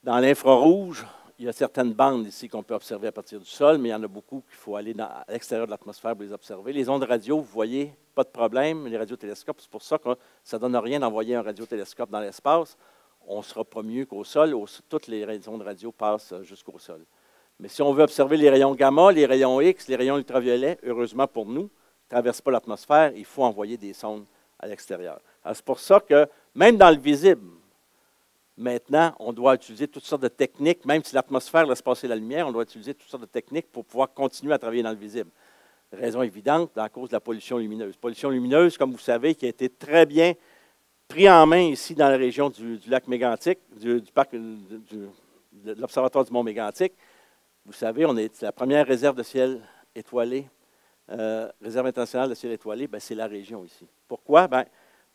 Dans l'infrarouge, il y a certaines bandes ici qu'on peut observer à partir du sol, mais il y en a beaucoup qu'il faut aller à l'extérieur de l'atmosphère pour les observer. Les ondes radio, vous voyez, pas de problème, les radiotélescopes, c'est pour ça que ça ne donne rien d'envoyer un radiotélescope dans l'espace. On ne sera pas mieux qu'au sol. Toutes les ondes radio passent jusqu'au sol. Mais si on veut observer les rayons gamma, les rayons X, les rayons ultraviolets, heureusement pour nous, ne traversent pas l'atmosphère, il faut envoyer des sondes à l'extérieur. C'est pour ça que, même dans le visible, maintenant, on doit utiliser toutes sortes de techniques, même si l'atmosphère laisse passer la lumière, on doit utiliser toutes sortes de techniques pour pouvoir continuer à travailler dans le visible. Raison évidente, à cause de la pollution lumineuse. Pollution lumineuse, comme vous savez, qui a été très bien pris en main ici dans la région du lac Mégantic, du parc de l'Observatoire du Mont Mégantic. Vous savez, c'est la première réserve de ciel étoilé, réserve internationale de ciel étoilé, c'est la région ici. Pourquoi?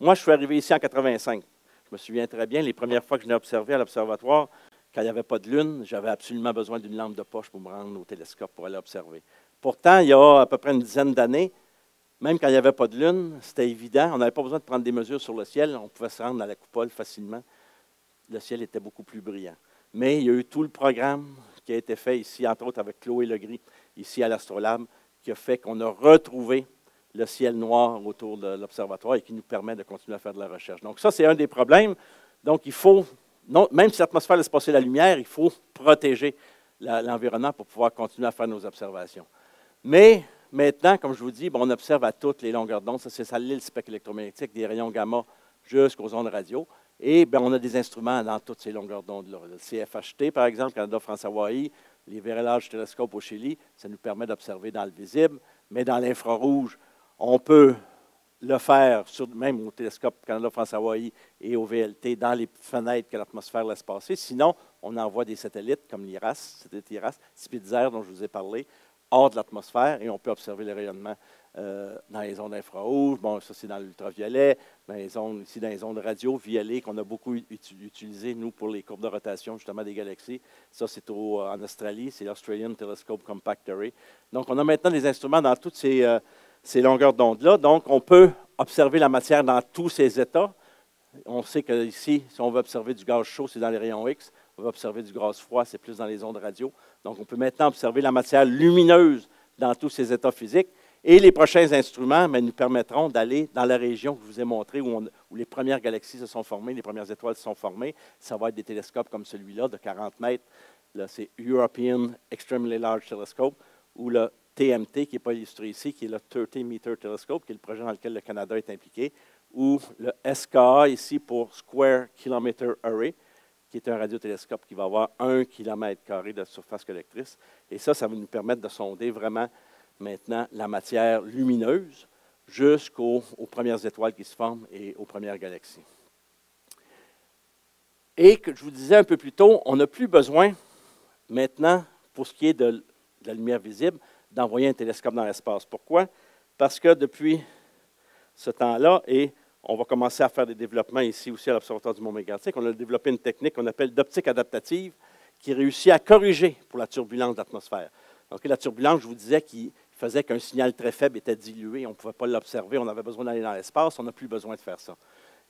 Moi, je suis arrivé ici en 1985. Je me souviens très bien, les premières fois que je l'ai observé à l'observatoire, quand il n'y avait pas de lune, j'avais absolument besoin d'une lampe de poche pour me rendre au télescope pour aller observer. Pourtant, il y a à peu près une dizaine d'années, même quand il n'y avait pas de lune, c'était évident, on n'avait pas besoin de prendre des mesures sur le ciel, on pouvait se rendre dans la coupole facilement. Le ciel était beaucoup plus brillant. Mais il y a eu tout le programme qui a été fait ici, entre autres avec Chloé Legris, ici à l'Astrolabe, qui a fait qu'on a retrouvé le ciel noir autour de l'observatoire et qui nous permet de continuer à faire de la recherche. Donc ça, c'est un des problèmes. Donc il faut, même si l'atmosphère laisse passer la lumière, il faut protéger l'environnement pour pouvoir continuer à faire nos observations. Mais maintenant, comme je vous dis, on observe à toutes les longueurs d'onde. Ça, c'est le spectre électromagnétique, des rayons gamma jusqu'aux ondes radio. Et on a des instruments dans toutes ces longueurs d'onde-là. Le CFHT, par exemple, Canada, France, Hawaï, les Very Large Telescopes au Chili, ça nous permet d'observer dans le visible. Mais dans l'infrarouge, on peut le faire, même au télescope Canada, France, Hawaï et au VLT, dans les fenêtres que l'atmosphère laisse passer. Sinon, on envoie des satellites comme l'IRAS, Spitzer, dont je vous ai parlé, hors de l'atmosphère, et on peut observer les rayonnements dans les ondes infrarouges. Bon, ça, c'est dans l'ultraviolet, dans les ondes radio violettes qu'on a beaucoup utilisées, nous, pour les courbes de rotation, justement, des galaxies. Ça, c'est en Australie, c'est l'Australian Telescope Compact Array. Donc, on a maintenant des instruments dans toutes ces longueurs d'onde-là. Donc, on peut observer la matière dans tous ses états. On sait qu'ici, si on veut observer du gaz chaud, c'est dans les rayons X. On veut observer du gaz froid, c'est plus dans les ondes radio. Donc, on peut maintenant observer la matière lumineuse dans tous ses états physiques. Et les prochains instruments nous permettront d'aller dans la région que je vous ai montrée, où les premières galaxies se sont formées, les premières étoiles se sont formées. Ça va être des télescopes comme celui-là, de 40 mètres. Là, c'est European Extremely Large Telescope, ou le TMT, qui n'est pas illustré ici, qui est le 30 Meter Telescope, qui est le projet dans lequel le Canada est impliqué, ou le SKA, ici, pour Square Kilometer Array, qui est un radiotélescope qui va avoir 1 km² de surface collectrice. Et ça va nous permettre de sonder vraiment maintenant la matière lumineuse jusqu'aux premières étoiles qui se forment et aux premières galaxies. Et que je vous disais un peu plus tôt, on n'a plus besoin maintenant, pour ce qui est de la lumière visible, d'envoyer un télescope dans l'espace. Pourquoi? Parce que depuis ce temps-là, et on va commencer à faire des développements ici aussi à l'Observatoire du Mont Mégantic, on a développé une technique qu'on appelle d'optique adaptative qui réussit à corriger pour la turbulence de l'atmosphère. Donc, la turbulence, je vous disais, qui faisait qu'un signal très faible était dilué, on ne pouvait pas l'observer, on avait besoin d'aller dans l'espace, on n'a plus besoin de faire ça.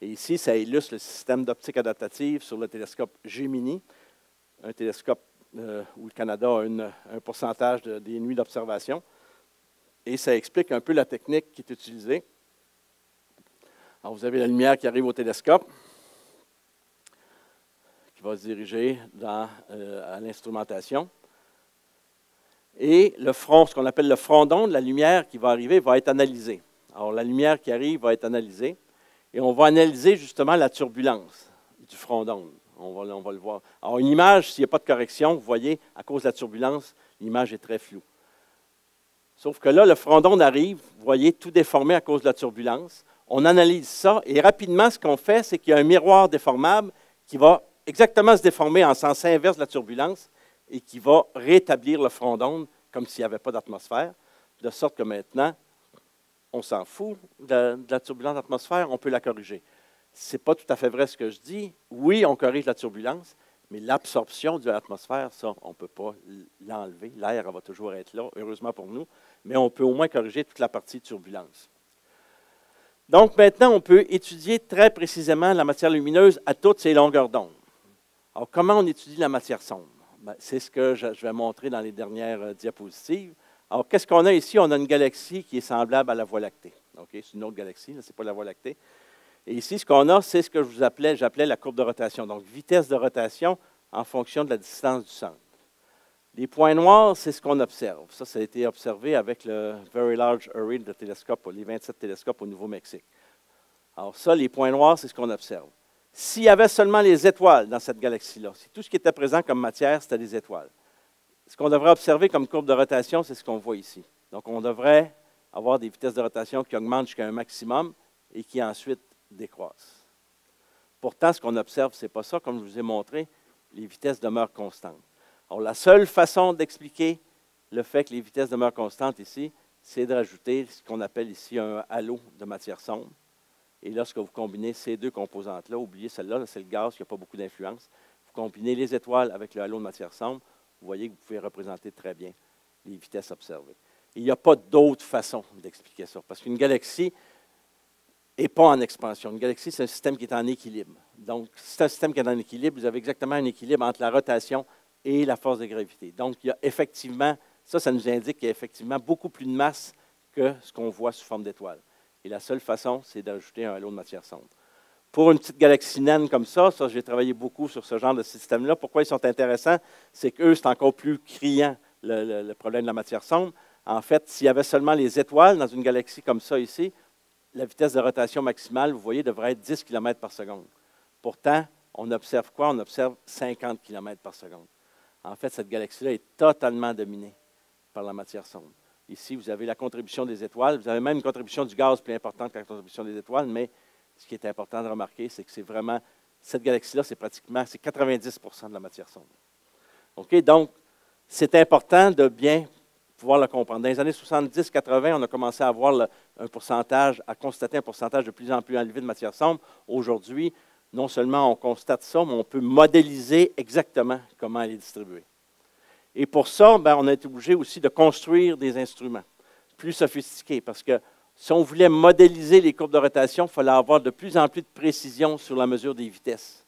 Et ici, ça illustre le système d'optique adaptative sur le télescope Gemini, un télescope où le Canada a un pourcentage des nuits d'observation. Et ça explique un peu la technique qui est utilisée. Alors, vous avez la lumière qui arrive au télescope, qui va se diriger à l'instrumentation. Et le front, ce qu'on appelle le front d'onde, la lumière qui va arriver, va être analysée. Alors, la lumière qui arrive va être analysée. Et on va analyser justement la turbulence du front d'onde. On va le voir. Alors, une image, s'il n'y a pas de correction, vous voyez, à cause de la turbulence, l'image est très floue. Sauf que là, le front d'onde arrive, vous voyez, tout déformé à cause de la turbulence. On analyse ça et rapidement, ce qu'on fait, c'est qu'il y a un miroir déformable qui va exactement se déformer en sens inverse de la turbulence et qui va rétablir le front d'onde comme s'il n'y avait pas d'atmosphère, de sorte que maintenant, on s'en fout de la turbulence d'atmosphère, on peut la corriger. Ce n'est pas tout à fait vrai ce que je dis. Oui, on corrige la turbulence, mais l'absorption de l'atmosphère, ça, on ne peut pas l'enlever. L'air va toujours être là, heureusement pour nous, mais on peut au moins corriger toute la partie turbulence. Donc maintenant, on peut étudier très précisément la matière lumineuse à toutes ces longueurs d'onde. Alors, comment on étudie la matière sombre? C'est ce que je vais montrer dans les dernières diapositives. Alors, qu'est-ce qu'on a ici? On a une galaxie qui est semblable à la Voie lactée. Okay? C'est une autre galaxie, ce n'est pas la Voie lactée. Et ici, ce qu'on a, c'est ce que j'appelais la courbe de rotation. Donc, vitesse de rotation en fonction de la distance du centre. Les points noirs, c'est ce qu'on observe. Ça a été observé avec le Very Large Array de télescopes, les 27 télescopes au Nouveau-Mexique. Alors ça, les points noirs, c'est ce qu'on observe. S'il y avait seulement les étoiles dans cette galaxie-là, si tout ce qui était présent comme matière, c'était des étoiles, ce qu'on devrait observer comme courbe de rotation, c'est ce qu'on voit ici. Donc, on devrait avoir des vitesses de rotation qui augmentent jusqu'à un maximum et qui ensuite décroissent. Pourtant, ce qu'on observe, ce n'est pas ça. Comme je vous ai montré, les vitesses demeurent constantes. Alors, la seule façon d'expliquer le fait que les vitesses demeurent constantes ici, c'est de rajouter ce qu'on appelle ici un halo de matière sombre. Et lorsque vous combinez ces deux composantes-là, oubliez celle-là, c'est le gaz qui n'a pas beaucoup d'influence. Vous combinez les étoiles avec le halo de matière sombre, vous voyez que vous pouvez représenter très bien les vitesses observées. Il n'y a pas d'autre façon d'expliquer ça, parce qu'une galaxie n'est pas en expansion. Une galaxie, c'est un système qui est en équilibre. Donc, si c'est un système qui est en équilibre, vous avez exactement un équilibre entre la rotation et la force de gravité. Donc, il y a effectivement, ça nous indique qu'il y a effectivement beaucoup plus de masse que ce qu'on voit sous forme d'étoile. Et la seule façon, c'est d'ajouter un halo de matière sombre. Pour une petite galaxie naine comme ça, j'ai travaillé beaucoup sur ce genre de système-là. Pourquoi ils sont intéressants? C'est qu'eux, c'est encore plus criant, le problème de la matière sombre. En fait, s'il y avait seulement les étoiles dans une galaxie comme ça ici, la vitesse de rotation maximale, vous voyez, devrait être 10 km par seconde. Pourtant, on observe quoi? On observe 50 km par seconde. En fait, cette galaxie-là est totalement dominée par la matière sombre. Ici, vous avez la contribution des étoiles. Vous avez même une contribution du gaz plus importante que la contribution des étoiles, mais ce qui est important de remarquer, c'est que c'est vraiment, cette galaxie-là, c'est 90 % de la matière sombre. OK? Donc, c'est important de bien pouvoir le comprendre. Dans les années 70-80, on a commencé à avoir à constater un pourcentage de plus en plus élevé de matière sombre. Aujourd'hui, non seulement on constate ça, mais on peut modéliser exactement comment elle est distribuée. Et pour ça, on a été obligé aussi de construire des instruments plus sophistiqués, parce que si on voulait modéliser les courbes de rotation, il fallait avoir de plus en plus de précision sur la mesure des vitesses,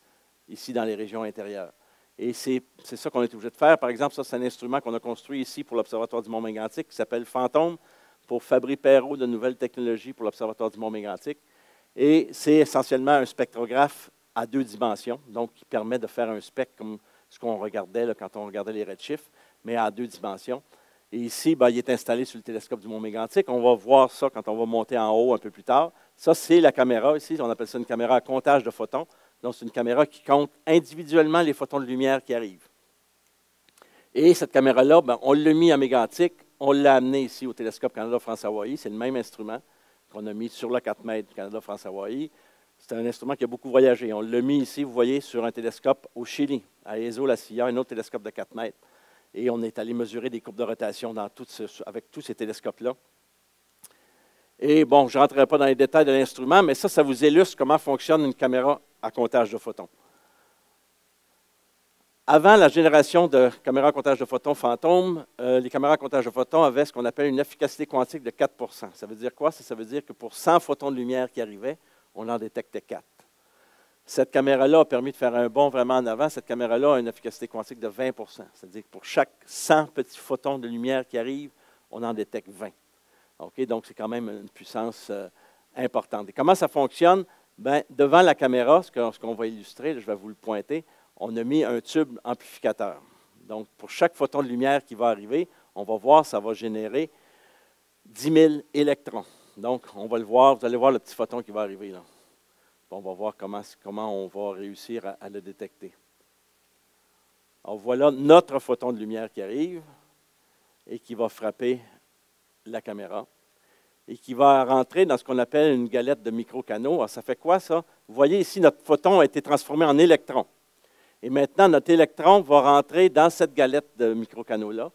ici dans les régions intérieures. Et c'est ça qu'on est obligé de faire. Par exemple, ça, c'est un instrument qu'on a construit ici pour l'Observatoire du Mont-Mégantic, qui s'appelle Fantôme, pour Fabry Perot de nouvelles technologies pour l'Observatoire du Mont-Mégantic. Et c'est essentiellement un spectrographe à 2 dimensions, donc qui permet de faire un spectre comme ce qu'on regardait là, quand on regardait les redshifts, mais à 2 dimensions. Et ici, il est installé sur le télescope du Mont-Mégantic. On va voir ça quand on va monter en haut un peu plus tard. Ça, c'est la caméra ici. On appelle ça une caméra à comptage de photons. Donc, c'est une caméra qui compte individuellement les photons de lumière qui arrivent. Et cette caméra-là, on l'a mis à Mégantic. On l'a amené ici au télescope Canada-France-Hawaii. C'est le même instrument qu'on a mis sur le 4 mètres Canada-France-Hawaii. C'est un instrument qui a beaucoup voyagé. On l'a mis ici, vous voyez, sur un télescope au Chili, à Ezo-La Silla, un autre télescope de 4 mètres. Et on est allé mesurer des courbes de rotation avec tous ces télescopes-là. Et bon, je ne rentrerai pas dans les détails de l'instrument, mais ça vous illustre comment fonctionne une caméra à comptage de photons. Avant la génération de caméras à comptage de photons fantômes, les caméras à comptage de photons avaient ce qu'on appelle une efficacité quantique de 4 %. Ça veut dire quoi? Ça veut dire que pour 100 photons de lumière qui arrivaient, on en détectait 4. Cette caméra-là a permis de faire un bond vraiment en avant. Cette caméra-là a une efficacité quantique de 20 %. C'est-à-dire que pour chaque 100 petits photons de lumière qui arrivent, on en détecte 20. Okay? Donc, c'est quand même une puissance importante. Et comment ça fonctionne? Devant la caméra, ce qu'on va illustrer, là, je vais vous le pointer, on a mis un tube amplificateur. Donc, pour chaque photon de lumière qui va arriver, on va voir, ça va générer 10 000 électrons. Donc, on va le voir, vous allez voir le petit photon qui va arriver là. On va voir comment on va réussir à le détecter. Alors, voilà notre photon de lumière qui arrive et qui va frapper la caméra et qui va rentrer dans ce qu'on appelle une galette de microcanaux. Alors, ça fait quoi, ça? Vous voyez ici, notre photon a été transformé en électron. Et maintenant, notre électron va rentrer dans cette galette de microcanaux-là.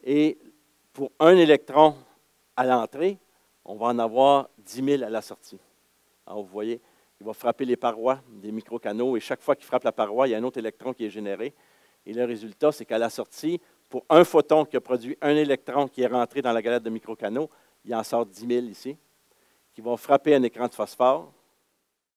Et pour un électron à l'entrée, on va en avoir 10 000 à la sortie. Alors, vous voyez, il va frapper les parois des microcanaux et chaque fois qu'il frappe la paroi, il y a un autre électron qui est généré. Et le résultat, c'est qu'à la sortie, pour un photon qui a produit un électron qui est rentré dans la galette de microcanaux, il en sort 10 000 ici, qui vont frapper un écran de phosphore.